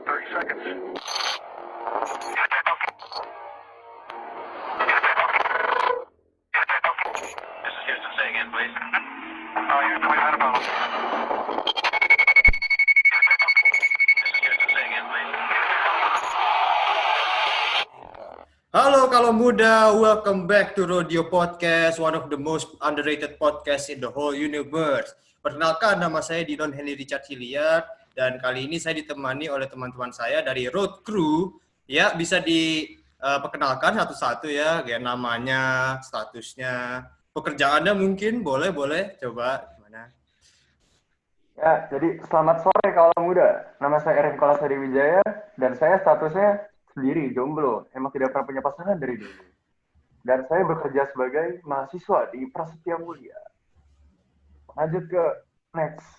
30 seconds. This is Houston. Say again, please. Houston, we've had a problem. This is Houston. Say again, please. Halo kalau muda, welcome back to Rodeo Podcast, one of the most underrated podcast in the whole universe. Perkenalkan, nama saya Dinon Henry Richard Hilliard, dan kali ini saya ditemani oleh teman-teman saya dari Road Crew. Ya, bisa diperkenalkan satu-satu ya, kayak namanya, statusnya, pekerjaannya mungkin, boleh, coba gimana? Ya, jadi selamat sore kaula muda. Nama saya Erin Kolasari Wijaya dan saya statusnya sendiri, jomblo. Emang tidak pernah punya pasangan dari dulu. Dan saya bekerja sebagai mahasiswa di Prasetya Mulia. Lanjut ke next.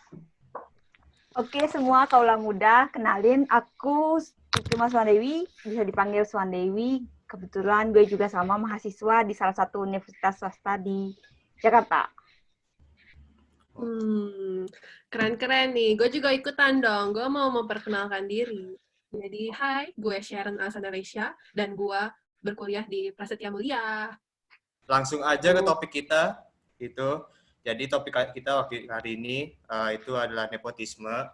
Oke, semua kaula muda, kenalin aku Cuma Swandewi, bisa dipanggil Swandewi. Kebetulan gue juga sama mahasiswa di salah satu universitas swasta di Jakarta. Keren-keren nih. Gue juga ikutan dong. Gue mau memperkenalkan diri. Jadi, hai, gue Sharon Alsanaresha, dan gue berkuliah di Prasetya Mulia. Langsung aja ke topik kita, gitu. Jadi topik kita hari ini itu adalah nepotisme.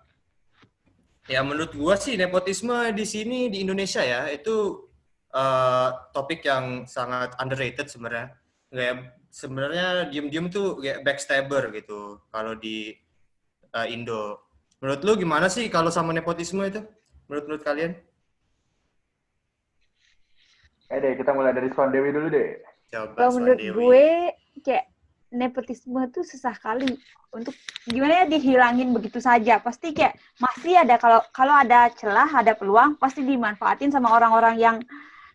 Ya menurut gua sih nepotisme di sini di Indonesia ya itu topik yang sangat underrated sebenarnya. Kayak sebenarnya diem-diem tuh kayak backstabber gitu kalau di Indo. Menurut lu gimana sih kalau sama nepotisme itu? Menurut kalian? Deh, kita mulai dari Swandewi dulu deh. Coba Kalau menurut Swandewi. gue, kayak nepotisme tuh susah kali untuk gimana ya dihilangin begitu saja. Pasti kayak masih ada kalau ada celah, ada peluang, pasti dimanfaatin sama orang-orang yang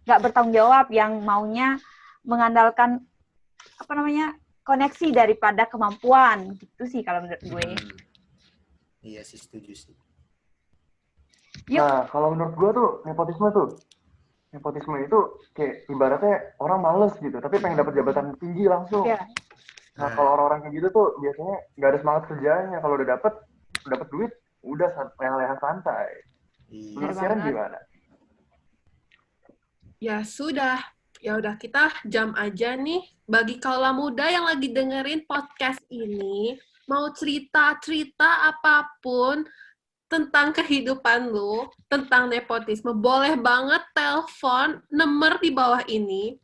nggak bertanggung jawab, yang maunya mengandalkan koneksi daripada kemampuan. Gitu sih kalau menurut gue. Iya sih, setuju sih. Yuk. Nah, kalau menurut gue tuh nepotisme itu kayak ibaratnya orang males gitu, tapi pengen dapat jabatan tinggi langsung. Ya. Nah, kalau orang-orang kayak gitu tuh biasanya nggak ada semangat kerjanya. Kalau udah dapet duit, udah leha-leha santai. Menurut Sharon gimana? Ya sudah. Ya udah, kita jam aja nih. Bagi kaula muda yang lagi dengerin podcast ini, mau cerita apapun tentang kehidupan lu, tentang nepotisme, boleh banget telepon nomor di bawah ini,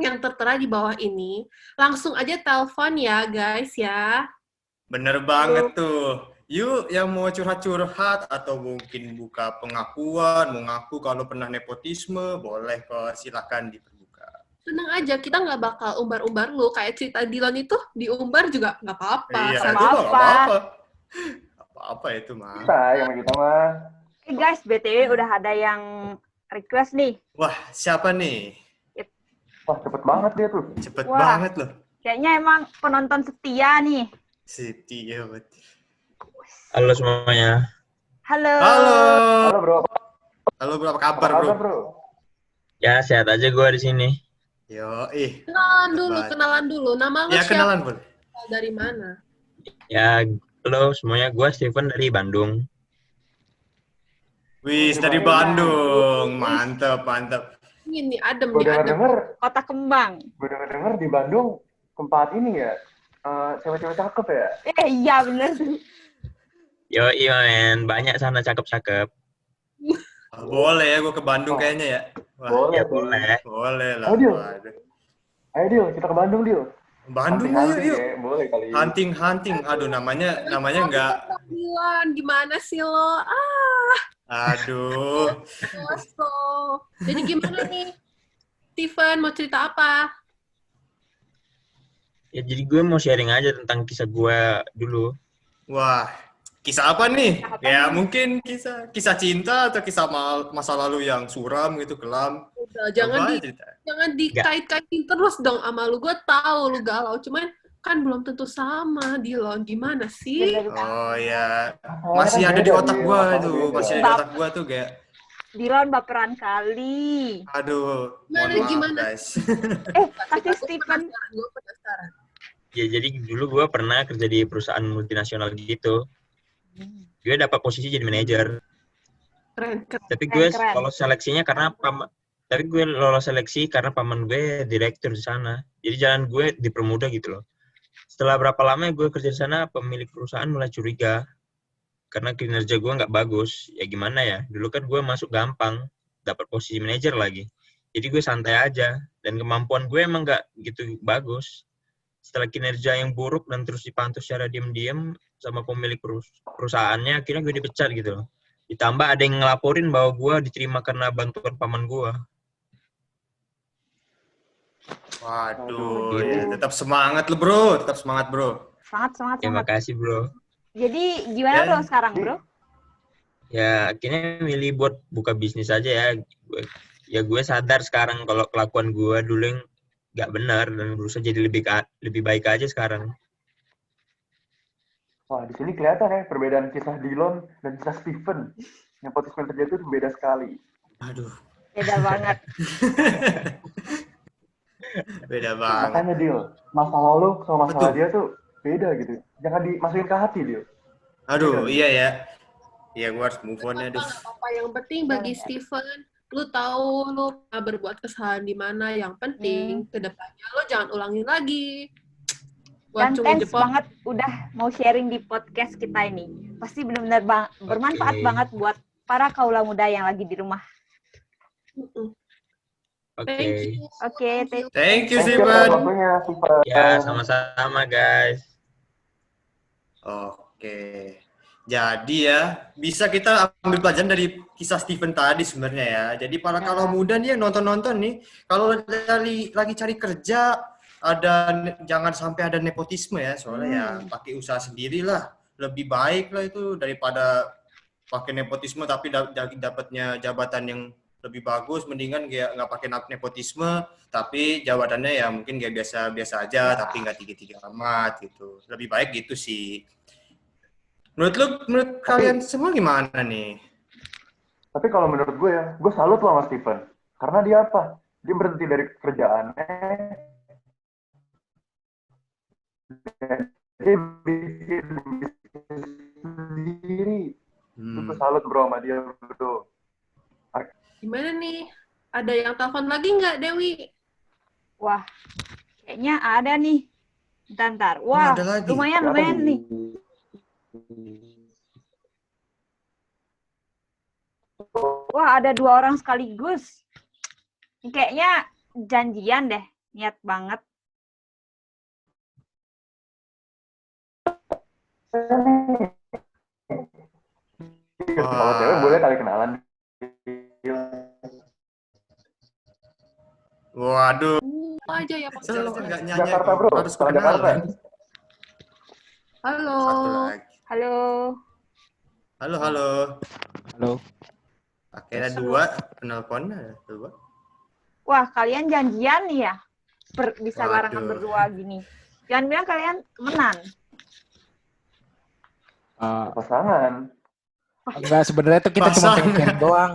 yang tertera di bawah ini. Langsung aja telepon ya, guys, ya. Bener banget tuh. Yuk yang mau curhat-curhat atau mungkin buka pengakuan, mau ngaku kalau pernah nepotisme, boleh kok, silahkan dibuka. Tenang aja, kita nggak bakal umbar-umbar lu. Kayak cerita Dilan itu, diumbar juga nggak apa-apa. Iya, Sama itu mah nggak apa. apa-apa. Apa itu mah. Kita yang kita mah. Guys, BTW udah ada yang request nih. Wah, siapa nih? Wah, cepet banget dia tuh. Cepet Wah. banget loh. Kayaknya emang penonton setia nih. Siti, ya betul. Halo semuanya. Halo. Halo, Bro. Halo, apa Apa kabar, kabar, bro? Bro? Ya sehat aja gue di sini. Yo, Kenalan dulu. Nama lu Ya, siapa? kenalan boleh. Dari mana? Ya halo semuanya, gue Steven dari Bandung. Wis, dari Bandung. Mantap. Ini adem Gue nih, adem. denger Kota Kembang. di Bandung tempat ini ya, cewek-cewek cakep ya. Iya bener. Yo iya men, banyak sana cakep-cakep. Boleh ya, gue ke Bandung kayaknya ya. Wah, Boleh. Ya boleh. boleh lah. Ayo, Dil. Waduh. Ayo, Dil, kita ke Bandung, Dil. Bandung Hunting-hunting yuk. ya, boleh kali. Hunting. Aduh, namanya enggak. Dilan, gimana sih lo? Aduh. So. Jadi gimana nih? Steven, mau cerita apa? Ya jadi gue mau sharing aja tentang kisah gue dulu. Wah, kisah apa nih? Ya mungkin kisah cinta atau kisah masa lalu yang suram gitu, kelam. Udah, Coba cerita. jangan dikait-kaitin terus dong sama lu. Gue tahu lu galau, cuman kan belum tentu sama, Dilon. Gimana sih? Oh ya, masih ada di otak gua tuh, masih ada di otak gua tuh kayak. Dilan baperan kali. Aduh, mohon maaf Gimana? guys. Kasih Steven. Gue penasaran. Ya jadi dulu gue pernah kerja di perusahaan multinasional gitu. Gue dapat posisi jadi manajer. Keren. Tapi gue Keren. lolos seleksinya karena tapi gue lolos seleksi karena paman gue direktur di sana. Jadi jalan gue dipermudah gitu loh. Setelah berapa lama gue kerja di sana, pemilik perusahaan mulai curiga karena kinerja gue nggak bagus. Ya gimana ya? Dulu kan gue masuk gampang, dapat posisi manajer lagi. Jadi gue santai aja dan kemampuan gue emang nggak gitu bagus. Setelah kinerja yang buruk dan terus dipantau secara diam-diam sama pemilik perusahaannya, akhirnya gue dipecat gitu loh. Ditambah ada yang ngelaporin bahwa gue diterima karena bantuan paman gue. Waduh, Gitu. ya, tetap semangat lu bro, tetap semangat bro. Sangat. Terima kasih bro. Jadi gimana Ya. bro sekarang bro? Ya akhirnya milih buat buka bisnis aja ya. Gue sadar sekarang kalau kelakuan gue dulu yang nggak benar dan berusaha jadi lebih baik aja sekarang. Wah, di sini kelihatan ya perbedaan kisah Dillon dan kisah Steven. Nepotisme yang terjadi itu beda sekali. Aduh, Beda banget. beda banget. Makanya Dil, masalah lu sama masalah Betul. dia tuh beda gitu. Jangan dimasukin ke hati, Dil. Aduh, iya ya. Iya, gue harus move on ya. Aduh. Nggak apa-apa. Yang penting bagi Steven, lu tahu lu pernah berbuat kesalahan di mana. Yang penting kedepannya lu jangan ulangin lagi. Dan Buat thanks Jepang. banget udah mau sharing di podcast kita ini. Pasti benar-benar bermanfaat Oke. banget buat para kaula muda yang lagi di rumah. Oke. Thank you. Oke, Thank you. Thank you, Thank you Steven. atas waktunya, Steven. Ya sama-sama guys. Oke. Jadi ya, bisa kita ambil pelajaran dari kisah Steven tadi sebenarnya ya. Jadi para kalau muda nih yang nonton-nonton nih, kalau lagi cari kerja, jangan sampai ada nepotisme ya. Soalnya ya pakai usaha sendirilah. Lebih baik lah itu daripada pakai nepotisme tapi dapatnya jabatan yang lebih bagus. Mendingan kayak nggak pakai nepotisme, tapi jabatannya ya mungkin kayak biasa-biasa aja, tapi nggak tinggi-tinggi amat gitu. Lebih baik gitu sih. Menurut kalian semua gimana nih? Tapi kalau menurut gue ya, gue salut loh sama Steven. Karena dia apa? Dia berhenti dari kerjaannya. Dia bikin bisnis sendiri. Gue salut bro sama dia bro. Gimana nih? Ada yang telepon lagi nggak, Dewi? Wah, kayaknya ada nih. Bentar. Wah, ada lagi. lumayan nih. Wah, ada 2 orang sekaligus. Kayaknya janjian deh. Niat banget. Kalau cewek boleh kali kenalan. Waduh, Aja ya Pak. selalu nggak nyanyi. Jakarta bro, Harus kalau Jakarta. kenalan. Halo. Satu lagi. Halo. Halo. Halo. Akhirnya 2 penelpon 2. Wah, kalian janjian nih ya? Bisa Waduh. barengan berdua gini. Jangan bilang kalian temenan. Pasangan. Enggak, sebenarnya tuh kita cuma Pasangan. pengen doang.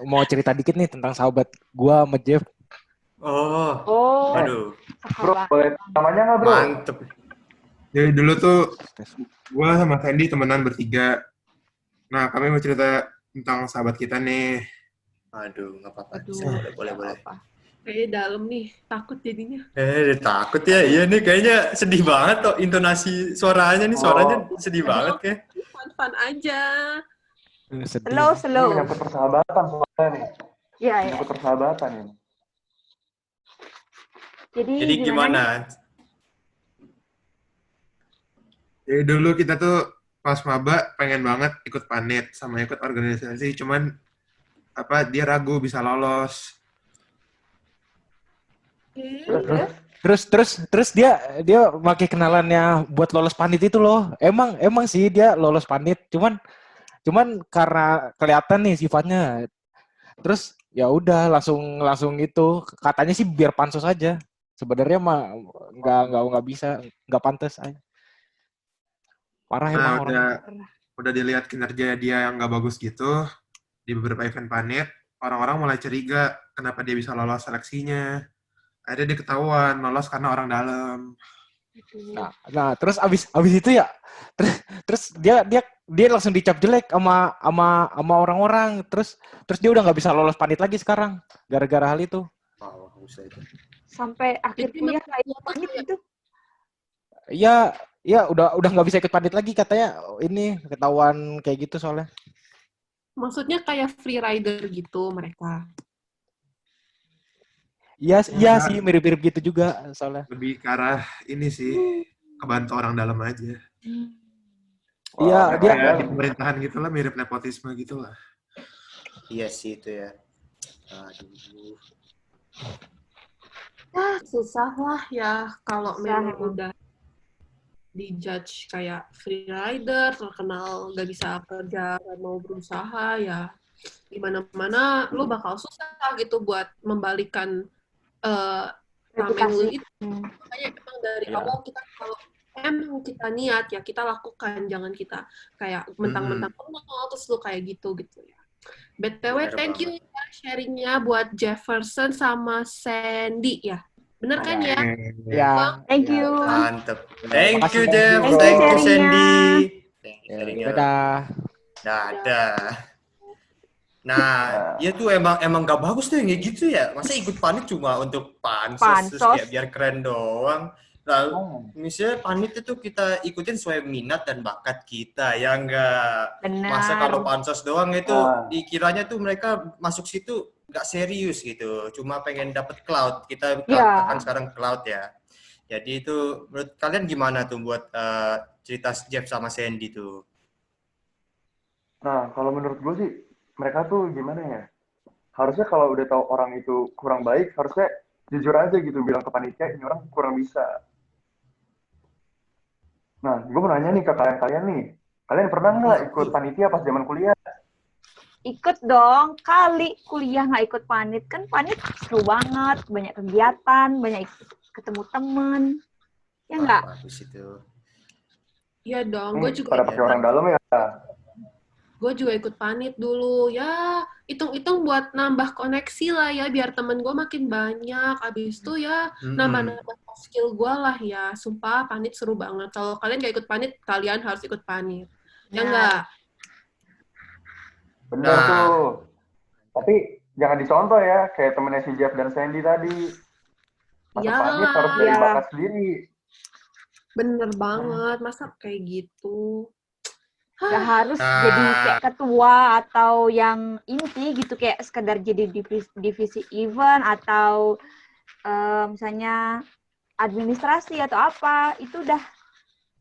Mau cerita dikit nih tentang sahabat gua sama Jeff. Oh, Oh, aduh, Bro, sahabat. boleh namanya nggak bro? mantep. Jadi dulu tuh gua sama Sandy temenan bertiga. Nah, kami mau cerita tentang sahabat kita nih. Aduh, nggak apa-apa. Aduh, Boleh. Kayaknya dalam nih, takut jadinya. Takut ya. Iya nih, kayaknya sedih banget kok intonasi suaranya nih. Suaranya sedih banget kayak. Fun-fun aja. Sedih. Ini Slow. menyangkut persahabatan soalnya nih. Iya, ya. Menyangkut persahabatan ini. Jadi nih? gimana? Jadi dulu kita tuh pas maba pengen banget ikut panit sama ikut organisasi, cuman dia ragu bisa lolos. Terus dia pakai kenalannya buat lolos panit itu loh. Emang sih dia lolos panit, cuman karena kelihatan nih sifatnya. Terus ya udah langsung itu katanya sih biar pansos aja. Sebenarnya mah nggak bisa, nggak pantas aja. Parah Nah, emang orang. udah dilihat kinerja dia yang nggak bagus gitu di beberapa event panit, orang-orang mulai curiga kenapa dia bisa lolos seleksinya. Akhirnya dia ketahuan lolos karena orang dalam. Nah, terus abis itu ya, terus dia dia langsung dicap jelek sama orang-orang. Terus dia udah nggak bisa lolos panit lagi sekarang gara-gara hal itu. Wow, usah itu. Sampai akhir Jadi kuliah menurut nggak ikut panit gitu. Ya udah nggak bisa ikut panit lagi katanya. Ini ketahuan kayak gitu soalnya. Maksudnya kayak free rider gitu mereka. Iya Ya, sih mirip-mirip gitu juga soalnya. lebih ke arah ini sih, kebantu orang dalam aja. Iya, Wah, dia Kayak di pemerintahan gitu lah, mirip nepotisme gitu lah. Iya sih itu ya. Aduh. Susah lah ya kalau Susah memang emang. udah dijudge kayak free rider, terkenal gak bisa kerja, gak mau berusaha, ya gimana-mana lu bakal susah gitu buat membalikan ramen lu Reputasi. itu. Makanya emang dari Iya. awal kita kalau emang kita niat ya kita lakukan, jangan kita kayak mentang-mentang kenal terus lu kayak gitu ya. BTW, Bener thank you banget. ya sharingnya buat Jefferson sama Sandy ya. Bener kan ya? ya. Thank ya. you. Mantep. Thank Makasih, you, thank Jeff. you, Thank you Thank you, sharingnya. Sandy. Thank you Ya, sharingnya. dadah. Dadah. Nah, ya tuh emang gak bagus tuh yang kayak gitu ya. Masa ikut panit cuma untuk pansos, terus Pansos. kayak biar keren doang. Lalu misalnya panit itu kita ikutin sesuai minat dan bakat kita, ya enggak. Masa kalau Benar. pansos doang itu Nah. dikiranya tuh mereka masuk situ nggak serius gitu, cuma pengen dapet cloud. Kita Ya. kan sekarang cloud ya. Jadi itu menurut kalian gimana tuh buat cerita Jeff sama Sandy tuh? Nah, kalau menurut gue sih, mereka tuh gimana ya? Harusnya kalau udah tahu orang itu kurang baik, harusnya jujur aja gitu, bilang ke panitia, ini orang kurang bisa. Nah, gue mau nanya nih ke kalian nih. Kalian pernah nggak ikut panitia pas zaman kuliah? Ikut dong, kali kuliah nggak ikut panit. Kan panit seru banget, banyak kegiatan, banyak ketemu temen. Ya nggak? Bagus itu. Iya dong, gue juga Pada pakai orang dalam ya? ikut panit dulu. Ya, hitung-hitung buat nambah koneksi lah ya, biar temen gue makin banyak. Abis itu ya, nambah-nambah skill gue lah ya. Sumpah, panit seru banget. Kalau kalian gak ikut panit, kalian harus ikut panit. Ya enggak? Bener Nah. tuh. Tapi jangan dicontoh ya, kayak temennya si Jeff dan Sandy tadi. Masuk panit harus dari Iyalah. bakat sendiri. Bener banget. Masa kayak gitu? Gak harus jadi kayak ketua atau yang inti gitu, kayak sekedar jadi divisi event atau misalnya administrasi atau apa, itu udah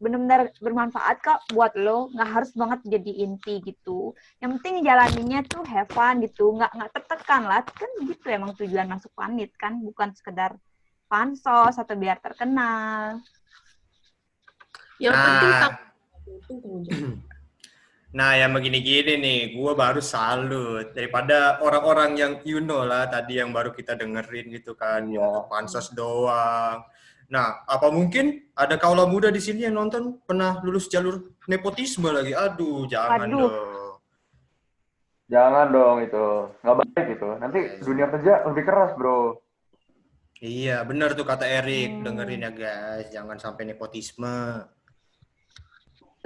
benar-benar bermanfaat kok buat lo. Nggak harus banget jadi inti gitu. Yang penting jalaninnya tuh have fun gitu, nggak tertekan lah. Kan gitu emang tujuan masuk panit kan, bukan sekedar pansos atau biar terkenal. Yang penting tanggung jawab. Nah, yang begini-gini nih, gue baru salut daripada orang-orang yang lah tadi yang baru kita dengerin gitu kan, yang untuk pansos doang. Nah, apa mungkin ada kaula muda di sini yang nonton pernah lulus jalur nepotisme lagi? Aduh, jangan dong. Jangan dong itu, nggak baik itu. Nanti dunia kerja lebih keras bro. Iya, benar tuh kata Erik. Dengerin ya guys, jangan sampai nepotisme.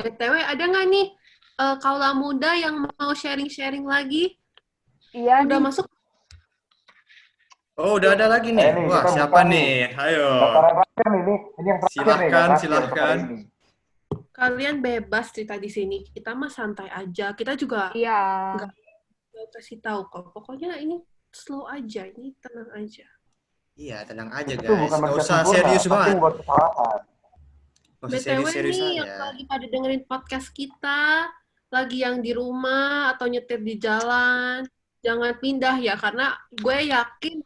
BTW, ada nggak nih kaula muda yang mau sharing-sharing lagi? Iya. Udah masuk? Oh, udah ada lagi nih. Nih, wah, siapa nih? Ayo. Ini yang terakhir Silahkan. Kalian bebas cerita di sini. Kita mah santai aja. Kita juga nggak kasih tahu kok. Pokoknya ini slow aja, ini tenang aja. Iya, tenang aja guys. Nggak usah serius banget. BTW nih, yang lagi pada dengerin podcast kita, lagi yang di rumah atau nyetir di jalan, jangan pindah ya, karena gue yakin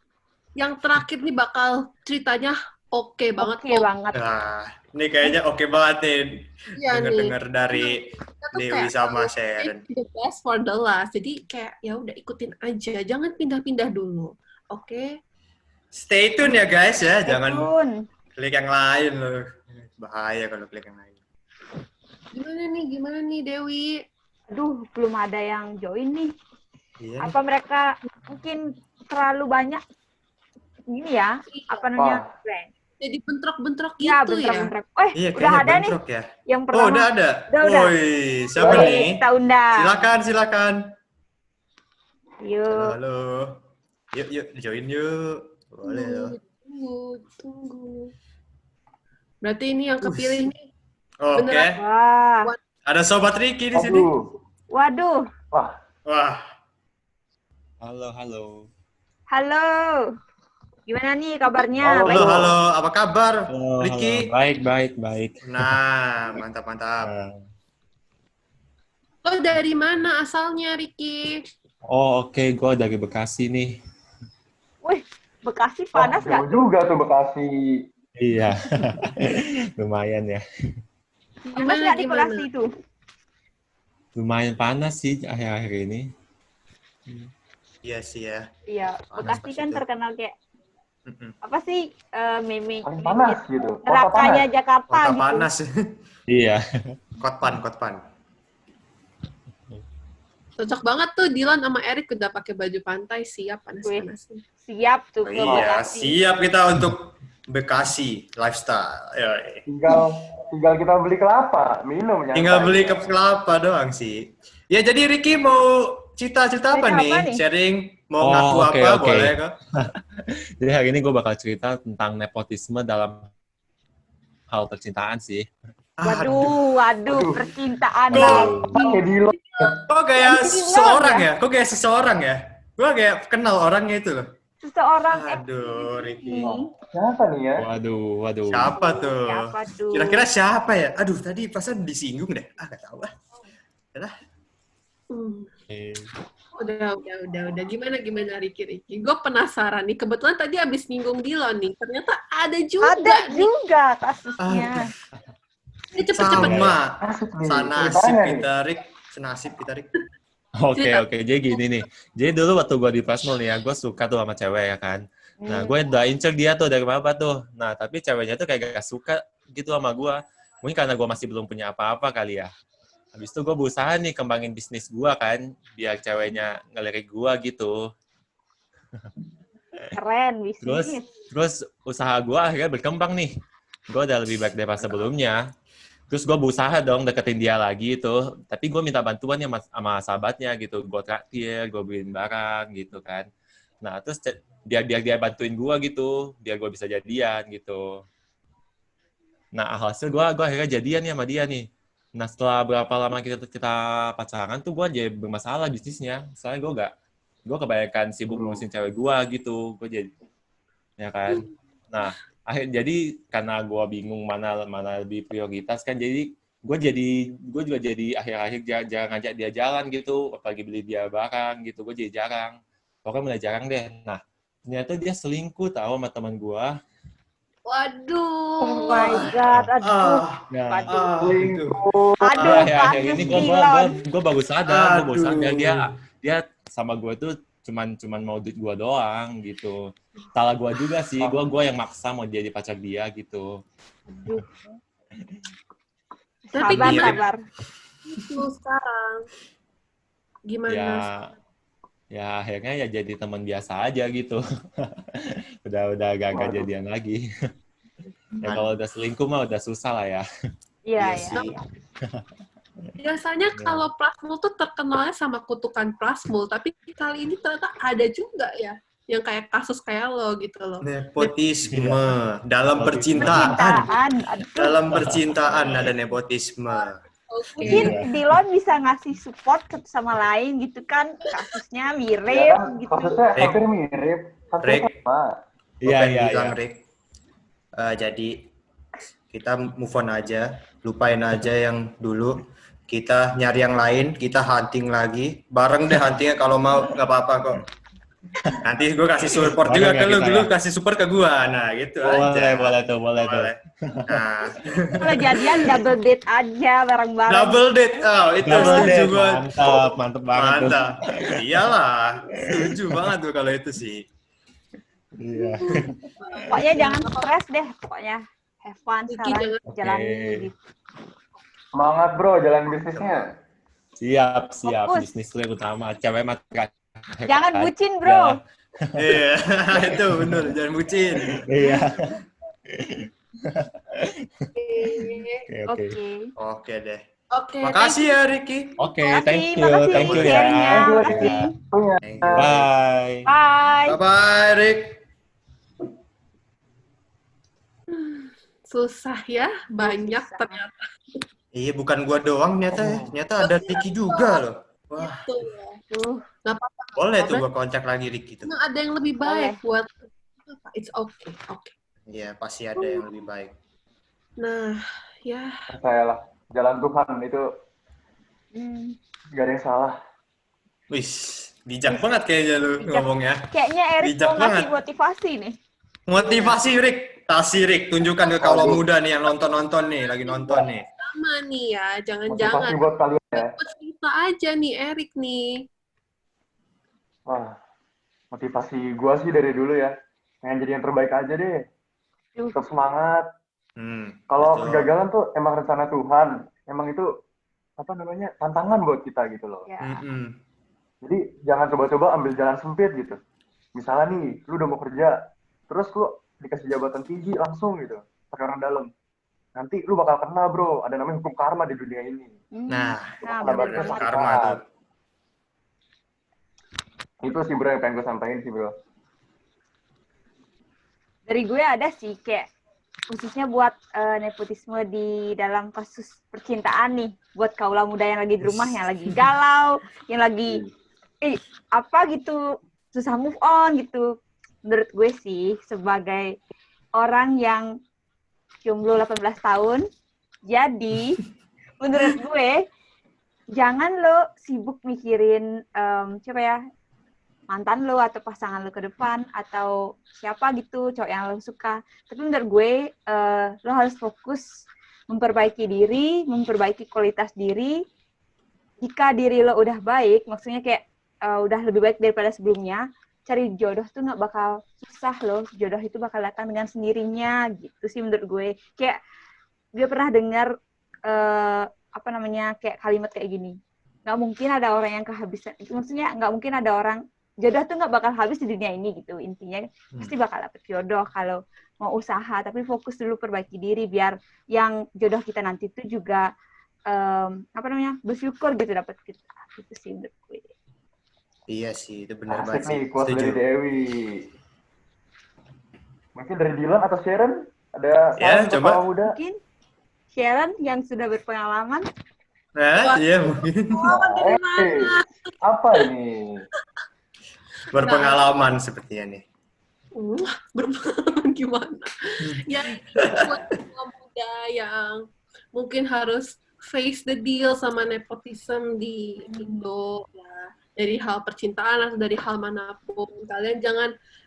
yang terakhir nih bakal ceritanya oke banget. Oke banget. Nah, ini kayaknya oke banget nih. Iya, Denger dari Dewi sama Sharon. The best for the last. Jadi kayak ya udah ikutin aja, jangan pindah-pindah dulu. Oke? Stay tune ya guys ya, jangan Tune. klik yang lain loh. Bahaya kalau klik yang lain. Gimana nih Dewi? Aduh, belum ada yang join nih. Iya. Apa mereka mungkin terlalu banyak gini ya? Apa namanya? Jadi bentrok-bentrok gitu Ya, ya. bentrok-bentrok. Iya, Udah kayaknya ada nih bentrok ya. yang Oh, pertama. udah ada. Udah. Woi, siapa Woi, nih? kita undang. Silakan. Halo, Yuk. halo. Yuk, join yuk. Boleh loh. Tunggu. Berarti ini yang kepilih nih. Oke. Beneran. Wah. Ada sobat Ricky di sini. Waduh. Waduh. Wah. Halo. Halo. Gimana nih kabarnya? Halo. Halo, halo. Apa kabar, Halo, Ricky? Baik. Nah, mantap. Lo dari mana asalnya, Ricky? Oke, gue dari Bekasi nih. Wih, Bekasi panas Jauh nggak? juga tuh Bekasi. Iya, lumayan ya. Panas nggak di Bekasi itu? Lumayan panas sih akhir-akhir ini. Iya sih ya. Iya, Panas Bekasi pas kan itu. terkenal kayak Mm-mm. apa sih meme Paling panas gitu. Kota nerakanya panas. Jakarta Kota gitu. panas. Iya. Kotpan. Cocok banget tuh Dilan sama Erik udah pakai baju pantai, siap panas-panasnya. Siap tuh Oh, ke iya, Bekasi. siap kita untuk Bekasi lifestyle. Yoi. Tinggal kita beli kelapa, minum nyantai. Tinggal beli ke kelapa doang sih. Ya jadi Ricky mau cerita-cerita apa Cerita nih? apa nih? Sharing mau Oh, ngaku oke, apa oke. boleh kok. Jadi hari ini gue bakal cerita tentang nepotisme dalam hal percintaan sih. Waduh, percintaan Tuh. lagi. Pakai Dilo. Kok kayak Gila, seseorang ya? ya? Kok kayak seseorang ya? Gua kayak kenal orangnya itu loh. Seseorang Aduh, Ricky. Siapa nih ya? Waduh. Siapa tuh? Siapa tuh? Kira-kira siapa ya? Aduh, tadi perasaan disinggung deh. Gak tahu ah. Eh, Udah. Gimana Ricky? Gue penasaran nih. Kebetulan tadi abis nyinggung Dilan nih. Ternyata ada juga. Ada nih. juga kasusnya. Ini cepet-cepet. Sama. Asik nih. Sanasib Ceritanya nih. kita, Rik. Senasib kita, Rik. Oke. Jadi gini nih. Jadi dulu waktu gue di Prasmul nih ya, gue suka tuh sama cewek ya kan. Nah, gue udah incer dia tuh dari apa tuh. Nah, tapi ceweknya tuh kayak gak suka gitu sama gue. Mungkin karena gue masih belum punya apa-apa kali ya. Habis itu gue berusaha nih kembangin bisnis gue kan, biar ceweknya ngelirik gue gitu. Keren bisnis. Terus usaha gue akhirnya berkembang nih. Gue udah lebih baik daripada sebelumnya. Terus gue berusaha dong deketin dia lagi itu. Tapi gue minta bantuan ya sama sahabatnya gitu. Gue traktir, gue beliin barang gitu kan. Nah, terus biar dia bantuin gue gitu. Biar gue bisa jadian gitu. Nah, hasil gue akhirnya jadian nih sama dia nih. Nah, setelah berapa lama kita pacaran tuh gue jadi bermasalah bisnisnya. Soalnya gue kebanyakan sibuk ngurusin cewek gue gitu. Gue jadi, ya kan. Nah, jadi karena gue bingung mana lebih prioritas kan, jadi gue juga jadi akhir-akhir jarang ngajak dia jalan gitu, apalagi beli dia barang gitu. Gue jadi jarang. Pokoknya mulai jarang deh. Nah, ternyata dia selingkuh tahu sama teman gue. Waduh. Oh my god, aduh. Nah, Aduh. Aduh, akhir ini gue baru sadar, dia sama gue tuh cuman mau duit gue doang gitu. Salah gue juga sih, gue yang maksa mau jadi pacar dia gitu. Tapi Sabar. itu sekarang gimana? Ya akhirnya ya jadi teman biasa aja gitu. udah gak jadian lagi. Ya kalau udah selingkuh mah udah susah lah ya. Iya. Biasanya kalau Prasmul tuh terkenalnya sama kutukan Prasmul, tapi kali ini ternyata ada juga ya yang kayak kasus kayak lo gitu loh. Nepotisme dalam percintaan. Aduh. Dalam percintaan ada nepotisme. Mungkin Dilon bisa ngasih support ke sama lain gitu kan, kasusnya mirip Ya kan, gitu. kasusnya hampir mirip. Rick. Iya. Rick. Jadi kita move on aja, lupain aja yang dulu. Kita nyari yang lain, kita hunting lagi. Bareng deh huntingnya kalau mau, nggak apa-apa kok. Nanti gue kasih support juga ke lu, lu kasih support ke gue. Nah gitu aja. Boleh tuh. Nah, Kalau jadian double date aja bareng-bareng. double date, itu setuju gue. Mantap banget tuh. Mantap. Iyalah, setuju banget tuh kalau itu sih. Iya. Pokoknya jangan stres deh, pokoknya have fun Ricky, sekarang jangan- jalani Oke. gitu. Semangat bro, jalan bisnisnya. Siap. Fokus. Bisnis lu yang utama. Cewek mah Jangan bucin bro. Iya, itu bener, jangan bucin. Iya. Oke. Oke deh. Oke, Makasih ya Ricky. Oke, Makasih, thank you ya. sharingnya. Thank you, Makasih. Thank you. Bye. Bye. Bye Rick. susah ya, banyak Susah. ternyata Iya, bukan gua doang ternyata ya. Ternyata ada Ricky juga loh. Wah, itu ya. Tuh, Nggak apa-apa. boleh tuh gua kontak lagi Ricky tuh. Emang ada yang lebih baik buat it's okay. Oke. Iya, pasti ada yang lebih baik. Nah, ya Percayalah, jalan Tuhan itu gak ada yang salah. Wih, bijak banget kayaknya lu Bijak. ngomongnya. kayaknya Erik Bijak mau ngasih banget. motivasi nih. Motivasi Rick. Kasih Rick, tunjukkan ke kaula muda nih yang nonton-nonton nih, lagi nonton nih. sama nih ya, Motivasi jangan-jangan buat kalian ya. dapat cerita aja nih Erik nih. Wah, motivasi gue sih dari dulu ya. Pengen jadi yang terbaik aja deh. Tetap semangat. Kalau betul. kegagalan tuh emang rencana Tuhan. Emang itu apa namanya tantangan buat kita gitu loh. Ya. Jadi jangan coba-coba ambil jalan sempit gitu. Misalnya nih, lu udah mau kerja, terus lu dikasih jabatan tinggi langsung gitu, pakai orang dalam. Nanti lu bakal kena bro, ada namanya hukum karma di dunia ini. Nah, bener bener, karma tuh. Itu sih bro yang pengen gue sampaikan sih bro. Dari gue ada sih kayak khususnya buat nepotisme di dalam kasus percintaan nih, buat kaula muda yang lagi di rumah, yang lagi galau, yang lagi apa gitu susah move on gitu. Menurut gue sih sebagai orang yang jomblo 18 tahun, jadi menurut gue jangan lo sibuk mikirin siapa ya, mantan lo atau pasangan lo ke depan atau siapa gitu cowok yang lo suka. Tapi menurut gue lo harus fokus memperbaiki diri, memperbaiki kualitas diri. Jika diri lo udah baik, maksudnya kayak udah lebih baik daripada sebelumnya, cari jodoh tuh nggak bakal susah loh. Jodoh itu bakal datang dengan sendirinya gitu sih menurut gue. Kayak gue pernah dengar apa namanya kayak kalimat kayak gini. Nggak mungkin ada orang yang kehabisan. Maksudnya nggak mungkin ada orang jodoh tuh nggak bakal habis di dunia ini gitu. Intinya pasti bakal dapet jodoh kalau mau usaha. Tapi fokus dulu perbaiki diri biar yang jodoh kita nanti tuh juga apa namanya bersyukur gitu dapet kita. Itu sih menurut gue. Iya sih, itu benar Asik banget sih. nih, quote dari Setuju. Dewi. Mungkin dari Dylan atau Sharon? Ada Ya, saran coba. untuk kaum muda? Mungkin Sharon yang sudah berpengalaman. Nah, iya mungkin. Apa ini? Berpengalaman sepertinya nih. Berpengalaman gimana? Ya, buat kaum muda yang mungkin harus face the deal sama nepotism di Indo ya. Dari hal percintaan atau dari hal manapun, kalian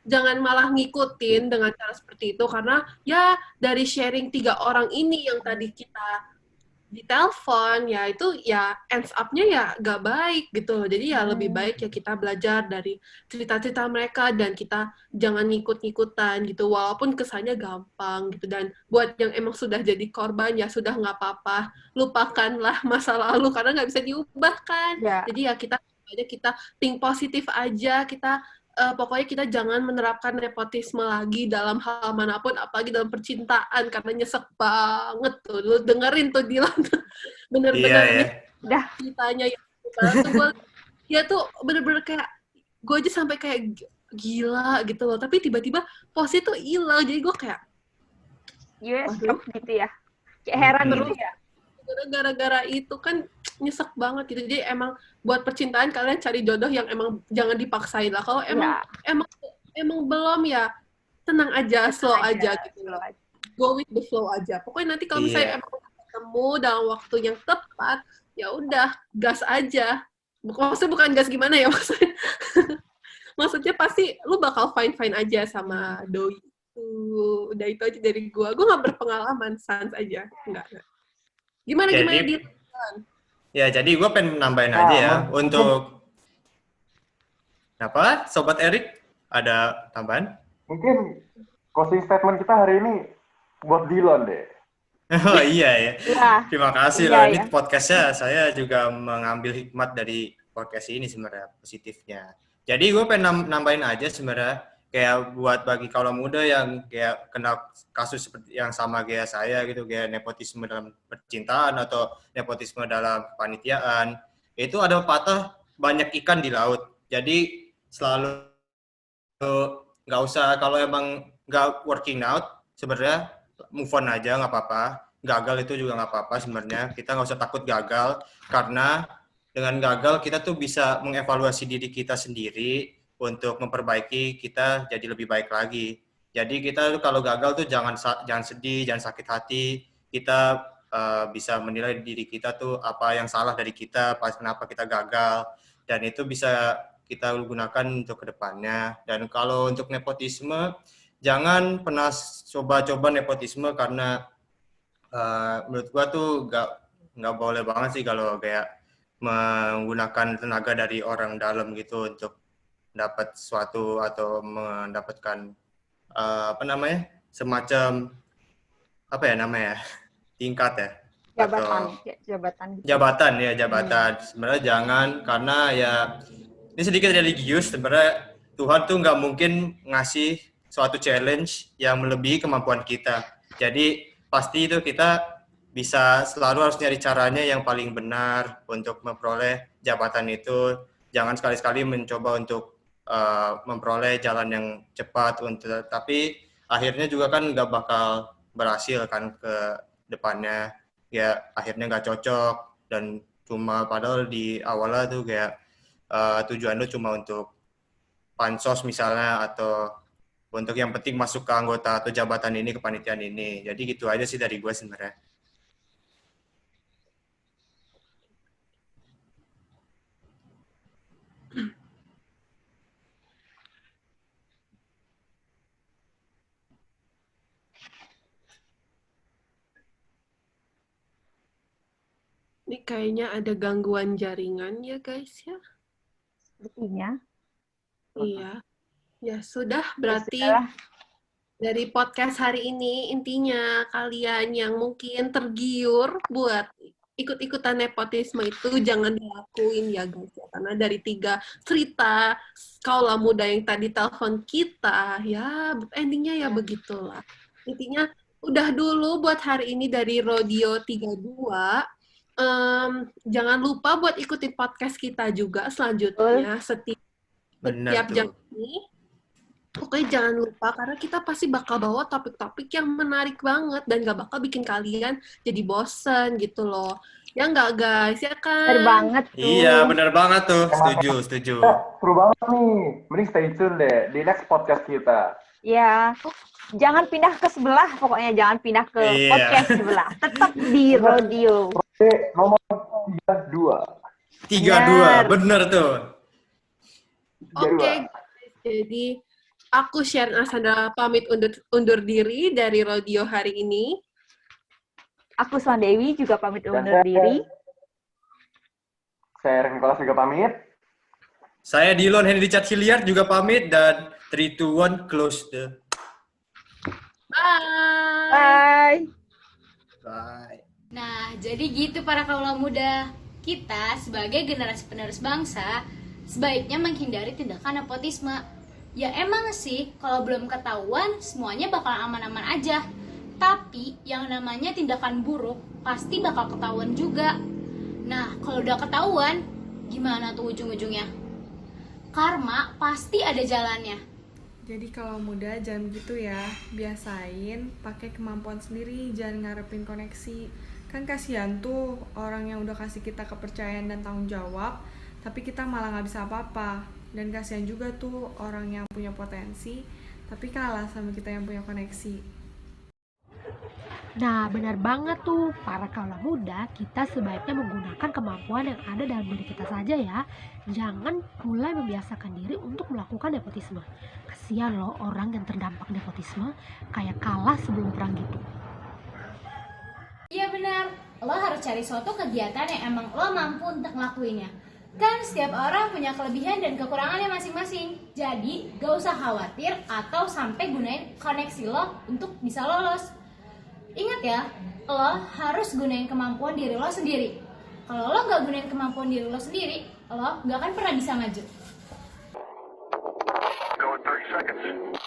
jangan malah ngikutin dengan cara seperti itu, karena ya dari sharing 3 orang ini yang tadi kita ditelepon ya itu ya ends up-nya ya gak baik gitu. Jadi ya lebih baik ya kita belajar dari cerita-cerita mereka dan kita jangan ngikut-ngikutan gitu, walaupun kesannya gampang gitu. Dan buat yang emang sudah jadi korban ya sudah nggak apa-apa, lupakanlah masa lalu karena nggak bisa diubah kan. Jadi ya kita think positif aja, kita pokoknya kita jangan menerapkan nepotisme lagi dalam hal manapun, apalagi dalam percintaan, karena nyesek banget tuh. Lu dengerin tuh Dylan, bener-bener udah ceritanya yang dia tuh bener-bener kayak, gue aja sampai kayak gila gitu loh, tapi tiba-tiba posnya tuh hilang, jadi gue kayak shock gitu ya, kayak heran terus gitu ya. Gara-gara itu kan nyesek banget gitu. Jadi emang buat percintaan kalian cari jodoh yang emang jangan dipaksain lah. Kalau emang belum ya tenang aja, slow aja gitu loh. Go with the flow aja. Pokoknya nanti kalau misalnya emang ketemu dalam waktu yang tepat, ya udah gas aja. Maksudnya bukan gas gimana ya maksudnya. Maksudnya pasti lu bakal fine aja sama doi. Udah itu aja dari gua. Gua nggak berpengalaman, sans aja. Enggak. Gimana Dylan? Ya, jadi gue pengen nambahin aja ya untuk apa, Sobat Erik, ada tambahan? Mungkin closing statement kita hari ini buat Dylan deh. Oh iya ya. Terima kasih loh. Ini ya. podcastnya saya juga mengambil hikmat dari podcast ini sebenarnya positifnya. Jadi gue pengen nambahin aja sebenarnya kayak buat bagi kaula muda yang kayak kena kasus seperti yang sama kayak saya gitu, kayak nepotisme dalam percintaan atau nepotisme dalam kepanitiaan, itu ada pepatah banyak ikan di laut. Jadi selalu nggak usah, kalau emang nggak working out sebenarnya move on aja, nggak apa-apa. Gagal itu juga nggak apa-apa sebenarnya. Kita nggak usah takut gagal, karena dengan gagal kita tuh bisa mengevaluasi diri kita sendiri untuk memperbaiki kita jadi lebih baik lagi. Jadi kita tuh kalau gagal tuh jangan sedih, jangan sakit hati. Kita bisa menilai diri kita tuh apa yang salah dari kita, kenapa kita gagal, dan itu bisa kita gunakan untuk kedepannya. Dan kalau untuk nepotisme, jangan pernah coba-coba nepotisme, karena menurut gua tuh nggak boleh banget sih kalau kayak menggunakan tenaga dari orang dalam gitu untuk dapat sesuatu atau mendapatkan semacam tingkat ya, jabatan. Sebenarnya jangan, karena ya ini sedikit religius. Sebenarnya Tuhan tuh nggak mungkin ngasih suatu challenge yang melebihi kemampuan kita. Jadi pasti itu kita bisa selalu harus nyari caranya yang paling benar untuk memperoleh jabatan itu. Jangan sekali-sekali mencoba untuk memperoleh jalan yang cepat, tapi akhirnya juga kan nggak bakal berhasil kan ke depannya. Ya akhirnya nggak cocok, dan cuma padahal di awalnya tuh kayak tujuan lu cuma untuk pansos misalnya, atau untuk yang penting masuk ke anggota atau jabatan ini, kepanitiaan ini. Jadi gitu aja sih dari gue sebenarnya. Ini kayaknya ada gangguan jaringan ya guys ya. Sepertinya. Iya. Ya sudah, berarti sudah. dari podcast hari ini intinya kalian yang mungkin tergiur buat ikut-ikutan nepotisme itu jangan dilakuin ya guys ya. Karena dari 3 cerita kaula muda yang tadi telepon kita, ya endingnya ya begitulah. Intinya udah dulu buat hari ini dari Rodeo 32. Jangan lupa buat ikutin podcast kita juga selanjutnya setiap jam ini. Pokoknya jangan lupa, karena kita pasti bakal bawa topik-topik yang menarik banget dan gak bakal bikin kalian jadi bosen gitu loh. Ya nggak guys, ya kan? Bener banget tuh. Iya, bener banget tuh. Setuju. Seru banget nih. Mending stay tune deh di next podcast kita. Ya, jangan pindah ke sebelah, pokoknya jangan pindah ke podcast sebelah. Tetap di Rodeo. Nomor 32. 32, bener tuh. Oke, jadi aku Sharon Asanda pamit undur diri dari Rodeo hari ini. Aku Swandewi juga pamit undur diri. Saya Erik Nikolas juga pamit. Saya Dilon Henry Richard Hilliard juga pamit, dan 3, 2, 1, close the... Bye! Bye. Nah, jadi gitu para kaula muda. Kita sebagai generasi penerus bangsa sebaiknya menghindari tindakan nepotisme. Ya emang sih, kalau belum ketahuan semuanya bakal aman-aman aja. Tapi yang namanya tindakan buruk pasti bakal ketahuan juga. Nah, kalau udah ketahuan, gimana tuh ujung-ujungnya? Karma pasti ada jalannya. Jadi kalau muda jangan gitu ya, biasain pakai kemampuan sendiri, jangan ngarepin koneksi. Kan kasihan tuh orang yang udah kasih kita kepercayaan dan tanggung jawab, tapi kita malah nggak bisa apa-apa. Dan kasihan juga tuh orang yang punya potensi, tapi kalah sama kita yang punya koneksi. Nah, benar banget tuh, para kaula muda, kita sebaiknya menggunakan kemampuan yang ada dalam diri kita saja ya. Jangan mulai membiasakan diri untuk melakukan nepotisme. Kasihan loh orang yang terdampak nepotisme, kayak kalah sebelum perang gitu. Iya benar, lo harus cari suatu kegiatan yang emang lo mampu untuk ngelakuinnya. Kan setiap orang punya kelebihan dan kekurangannya masing-masing. Jadi gak usah khawatir atau sampai gunain koneksi lo untuk bisa lolos. Ingat ya, lo harus gunain kemampuan diri lo sendiri. Kalau lo gak gunain kemampuan diri lo sendiri, lo gak akan pernah bisa maju. Go 30 seconds.